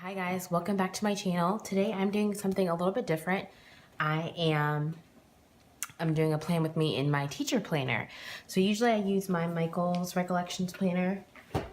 Hi guys, welcome back to my channel. Today I'm doing something a little bit different. I'm doing a plan with me in my teacher planner. So usually I use my Michael's Recollections planner,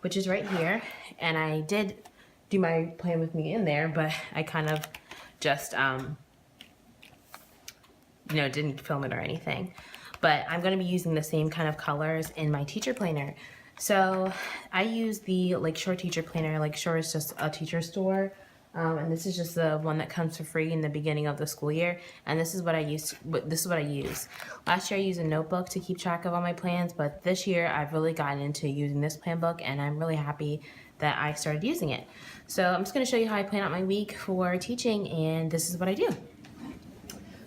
which is right here. And I did do my plan with me in there, but I kind of just, didn't film it or anything. But I'm gonna be using the same kind of colors in my teacher planner. So I use the Lakeshore teacher planner. Lakeshore is just a teacher store. And this is just the one that comes for free in the beginning of the school year. And this is what I use. Last year I used a notebook to keep track of all my plans, but this year I've really gotten into using this plan book, and I'm really happy that I started using it. So I'm just gonna show you how I plan out my week for teaching, and this is what I do.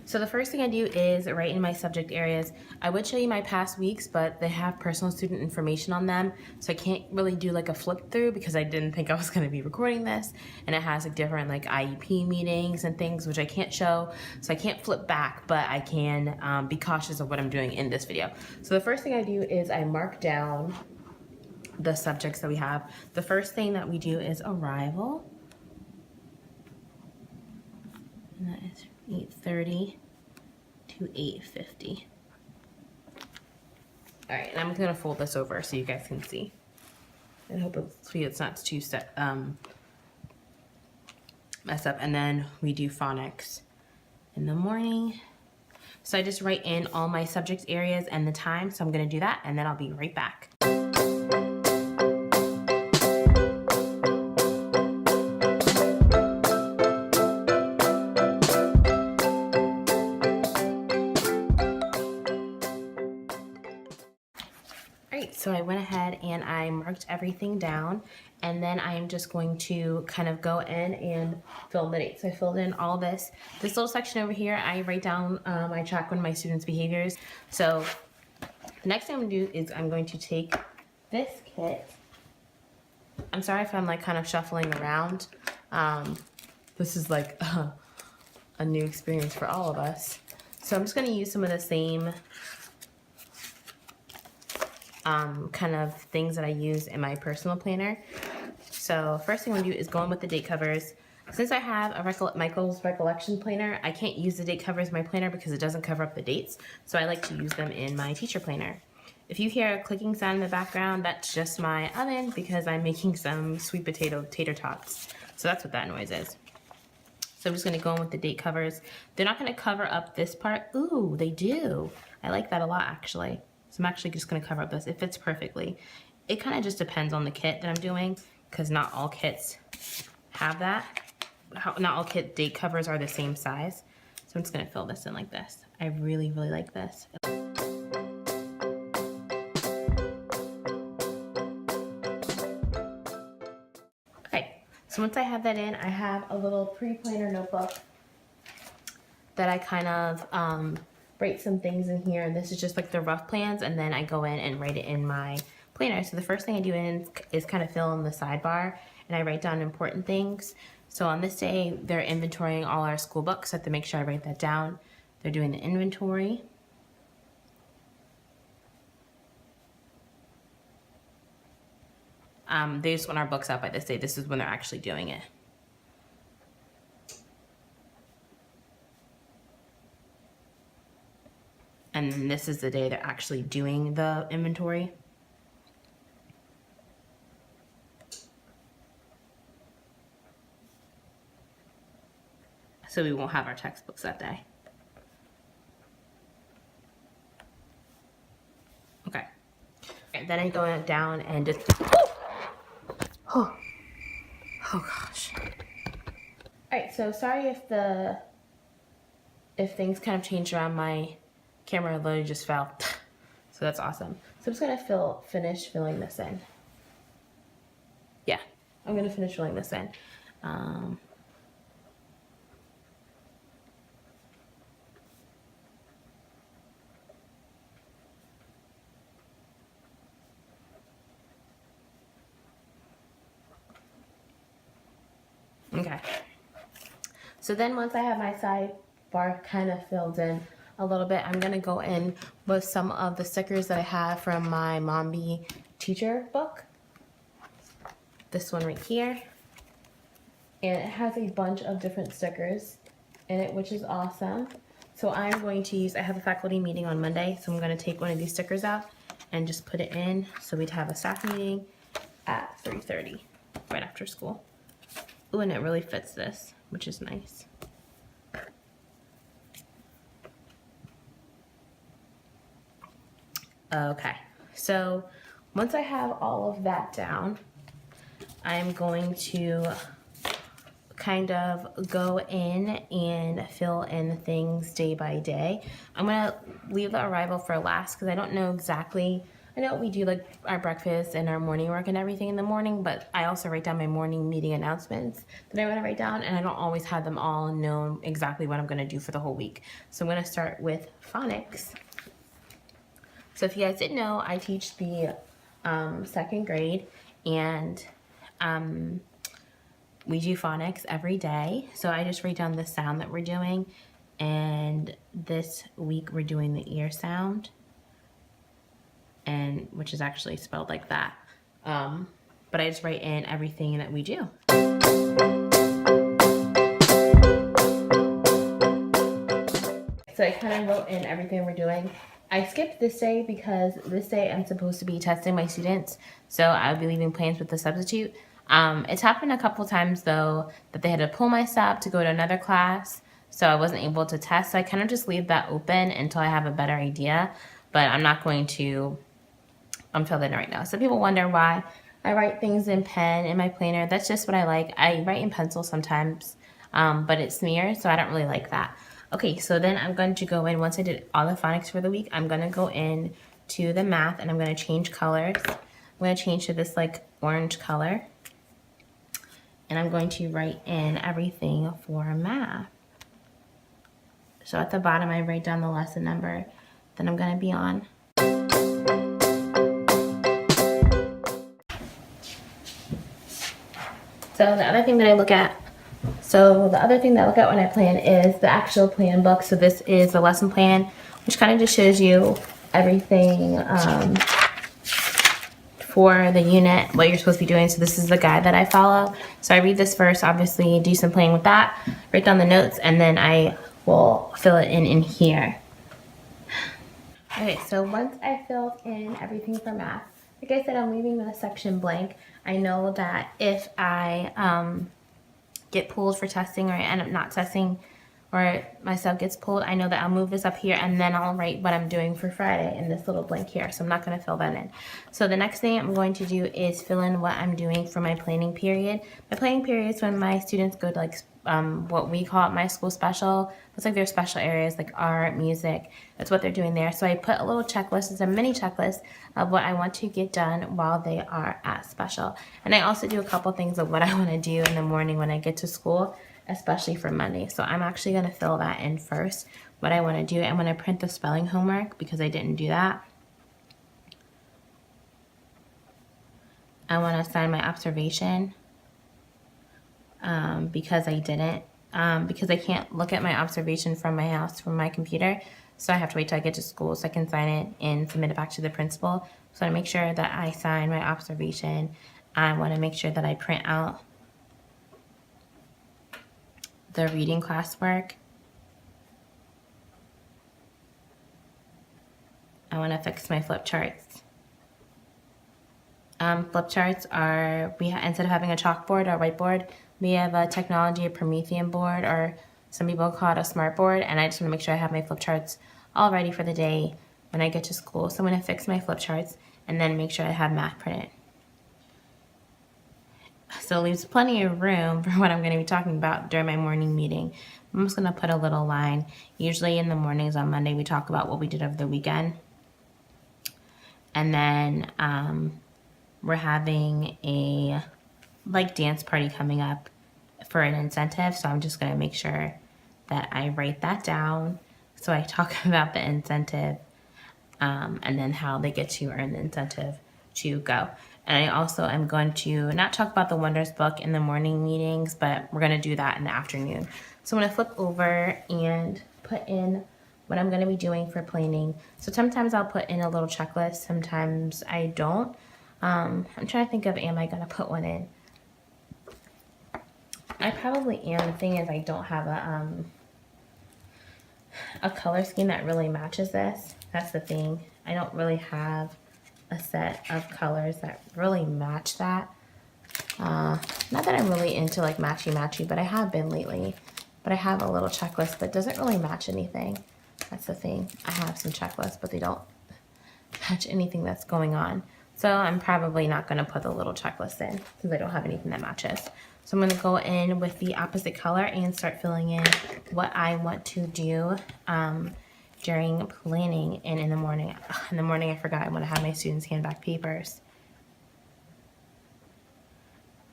So the first thing I do is write in my subject areas. I would show you my past weeks, but they have personal student information on them, so I can't really do like a flip through because I didn't think I was gonna be recording this, and it has like different like IEP meetings and things which I can't show, so I can't flip back, but I can be cautious of what I'm doing in this video. So the first thing I do is I mark down the subjects that we have. The first thing that we do is arrival, and that is 8:30 to 8:50. All right, and I'm gonna fold this over so you guys can see. I hope it's not too messed up. And then we do phonics in the morning. So I just write in all my subject areas and the time. So I'm gonna do that, and then I'll be right back. So I went ahead and I marked everything down, and then I'm just going to kind of go in and fill in the dates. So I filled in all this. This little section over here, I write down, I track one of my students' behaviors. So the next thing I'm gonna do is I'm going to take this kit. I'm sorry if I'm like kind of shuffling around. This is like a new experience for all of us. So I'm just gonna use some of the same kind of things that I use in my personal planner. So first thing I'm gonna do is go in with the date covers. Since I have a Michael's Recollection planner, I can't use the date covers in my planner because it doesn't cover up the dates. So I like to use them in my teacher planner. If you hear a clicking sound in the background, that's just my oven because I'm making some sweet potato tater tots. So that's what that noise is. So I'm just gonna go in with the date covers. They're not gonna cover up this part. Ooh, they do. I like that a lot actually. So I'm actually just gonna cover up this. It fits perfectly. It kind of just depends on the kit that I'm doing because not all kits have that. Not all kit date covers are the same size. So I'm just gonna fill this in like this. I really, really like this. Okay, so once I have that in, I have a little pre-planner notebook that I kind of write some things in here, and this is just like the rough plans, and then I go in and write it in my planner. So the first thing I do is kind of fill in the sidebar, and I write down important things. So on this day, they're inventorying all our school books, so I have to make sure I write that down. They're doing the inventory. They just want our books out by this day. This is when they're actually doing it. And then this is the day they're actually doing the inventory. So we won't have our textbooks that day. Okay. Then I go down and just, oh gosh. All right, so sorry if things kind of changed around. My camera literally just fell. So that's awesome. So I'm just gonna finish filling this in. Yeah, I'm gonna finish filling this in. Okay. So then once I have my sidebar kind of filled in a little bit, I'm gonna go in with some of the stickers that I have from my MAMBI Teacher book. This one right here. and it has a bunch of different stickers in it, which is awesome. So I'm going to use, I have a faculty meeting on Monday, so I'm going to take one of these stickers out and just put it in, so we'd have a staff meeting at 3:30 right after school. Ooh, and it really fits this, which is nice. Okay, so once I have all of that down, I'm going to kind of go in and fill in things day by day. I'm gonna leave the arrival for last because I don't know exactly. I know we do like our breakfast and our morning work and everything in the morning, but I also write down my morning meeting announcements that I want to write down, and I don't always have them all known exactly what I'm gonna do for the whole week. So I'm gonna start with phonics. So if you guys didn't know, I teach the second grade, and we do phonics every day. So I just write down the sound that we're doing, and this week we're doing the ear sound, and which is actually spelled like that. But I just write in everything that we do. So I kind of wrote in everything we're doing. I skipped this day because this day I'm supposed to be testing my students, so I'll be leaving plans with the substitute. It's happened a couple times though that they had to pull my stop to go to another class, so I wasn't able to test. So I kind of just leave that open until I have a better idea, but I'm not going to fill in right now. So people wonder why I write things in pen in my planner. That's just what I like. I write in pencil sometimes, but it smears, so I don't really like that. Okay, so then I'm going to go in, once I did all the phonics for the week, I'm going to go in to the math, and I'm going to change colors. I'm going to change to this like orange color, and I'm going to write in everything for math. So at the bottom, I write down the lesson number that I'm going to be on. So the other thing that I look at when I plan is the actual plan book. So this is the lesson plan, which kind of just shows you everything for the unit, what you're supposed to be doing. So this is the guide that I follow. So I read this first, obviously do some playing with that, write down the notes, and then I will fill it in here. Okay, so once I filled in everything for math, like I said, I'm leaving the section blank. I know that if I get pulled for testing, or I end up not testing, or my sub gets pulled, I know that I'll move this up here, and then I'll write what I'm doing for Friday in this little blank here. So I'm not going to fill that in. So the next thing I'm going to do is fill in what I'm doing for my planning period. My planning period is when my students go to like what we call my school special. It's like their special areas like art, music. That's what they're doing there. So I put a little checklist, it's a mini checklist of what I want to get done while they are at special. And I also do a couple things of what I want to do in the morning when I get to school, especially for Monday. So I'm actually going to fill that in first, what I want to do. I'm going to print the spelling homework because I didn't do that. I want to assign my observation because I didn't. Because I can't look at my observation from my house, from my computer. So I have to wait till I get to school so I can sign it and submit it back to the principal. So I make sure that I sign my observation. I want to make sure that I print out the reading classwork. I want to fix my flip charts. Flip charts are, instead of having a chalkboard or whiteboard, we have a technology, a Promethean board, or some people call it a smart board, and I just want to make sure I have my flip charts all ready for the day when I get to school. So I'm going to fix my flip charts and then make sure I have math printed. So it leaves plenty of room for what I'm going to be talking about during my morning meeting. I'm just going to put a little line. Usually in the mornings on Monday, we talk about what we did over the weekend. And then we're having a dance party coming up for an incentive. So I'm just going to make sure that I write that down. So I talk about the incentive and then how they get to earn the incentive to go. And I also am going to not talk about the Wonders book in the morning meetings, but we're going to do that in the afternoon. So I'm going to flip over and put in what I'm going to be doing for planning. So sometimes I'll put in a little checklist. Sometimes I don't. I'm trying to think of, am I going to put one in? I probably am. The thing is I don't have a color scheme that really matches this. That's the thing. I don't really have a set of colors that really match that. Not that I'm really into like matchy-matchy, but I have been lately. But I have a little checklist that doesn't really match anything. That's the thing. I have some checklists, but they don't match anything that's going on. So I'm probably not going to put the little checklist in since I don't have anything that matches. So I'm going to go in with the opposite color and start filling in what I want to do during planning. And in the morning I forgot I want to have my students hand back papers.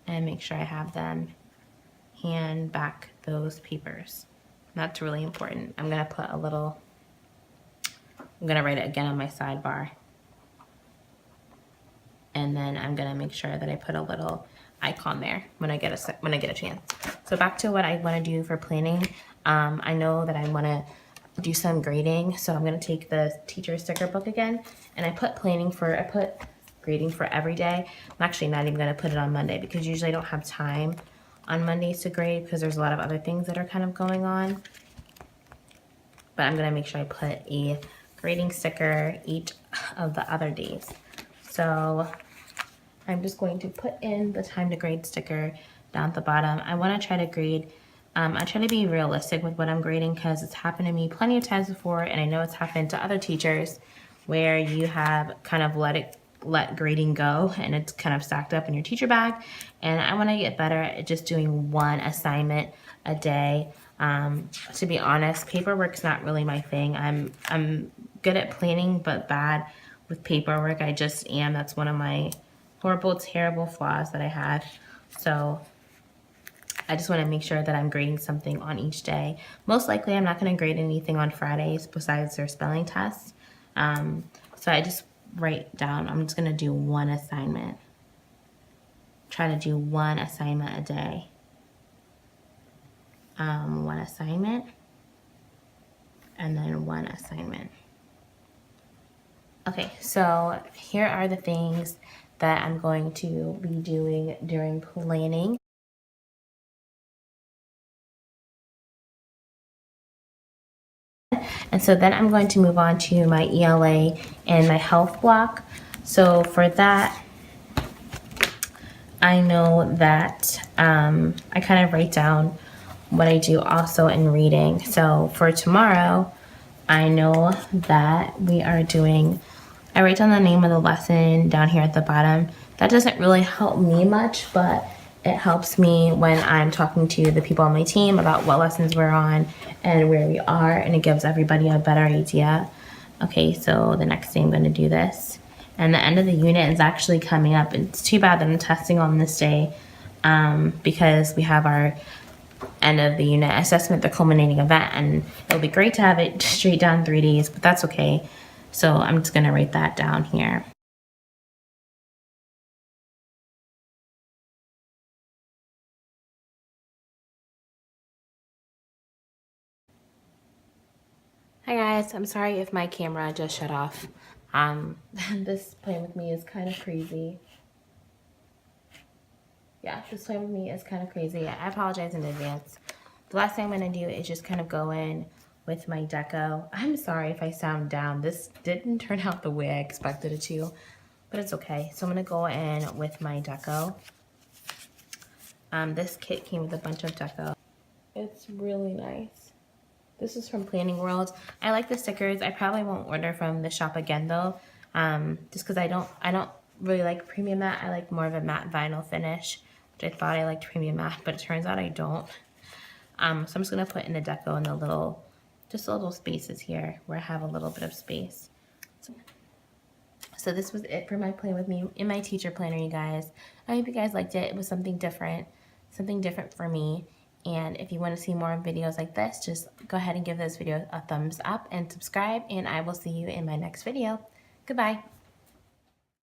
And make sure I have them hand back those papers. That's really important. I'm going to put a little, I'm going to write it again on my sidebar. And then I'm gonna make sure that I put a little icon there when I get a chance. So back to what I want to do for planning. I know that I want to do some grading, so I'm gonna take the teacher sticker book again, and I put grading for every day. I'm actually not even gonna put it on Monday because usually I don't have time on Mondays to grade because there's a lot of other things that are kind of going on. But I'm gonna make sure I put a grading sticker each of the other days. So I'm just going to put in the time to grade sticker down at the bottom. I want to try to grade, I try to be realistic with what I'm grading because it's happened to me plenty of times before, and I know it's happened to other teachers where you have kind of let grading go and it's kind of stacked up in your teacher bag. And I want to get better at just doing one assignment a day. To be honest, paperwork's not really my thing. I'm good at planning but bad with paperwork. I just am. That's one of my horrible, terrible flaws that I had. So I just want to make sure that I'm grading something on each day. Most likely I'm not going to grade anything on Fridays besides their spelling tests. So I just write down, I'm just going to do one assignment. Try to do one assignment a day. One assignment. And then one assignment. Okay, so here are the things that I'm going to be doing during planning. And so then I'm going to move on to my ELA and my health block. So for that, I know that I kind of write down what I do also in reading. So for tomorrow, I know that we are doing, I write down the name of the lesson down here at the bottom. That doesn't really help me much, but it helps me when I'm talking to the people on my team about what lessons we're on and where we are, and it gives everybody a better idea. Okay, so the next day I'm going to do this. And the end of the unit is actually coming up. It's too bad that I'm testing on this day because we have our end of the unit assessment, the culminating event, and it'll be great to have it straight down 3 days, but that's okay. So I'm just gonna write that down here. Hi guys, I'm sorry if my camera just shut off. This playing with me is kind of crazy. Yeah, this playing with me is kind of crazy. I apologize in advance. The last thing I'm gonna do is just kind of go in with my deco. I'm sorry if I sound down. This didn't turn out the way I expected it to, but it's okay. So I'm gonna go in with my deco. This kit came with a bunch of deco. It's really nice. This is from Planning World. I like the stickers. I probably won't order from the shop again though, just because I don't really like premium matte. I like more of a matte vinyl finish, which I thought I liked premium matte, but it turns out I don't. So I'm just gonna put in the deco in the little, just the little spaces here where I have a little bit of space. So this was it for my Plan With Me in my teacher planner, you guys. I hope you guys liked it. It was something different for me. And if you want to see more videos like this, just go ahead and give this video a thumbs up and subscribe, and I will see you in my next video. Goodbye.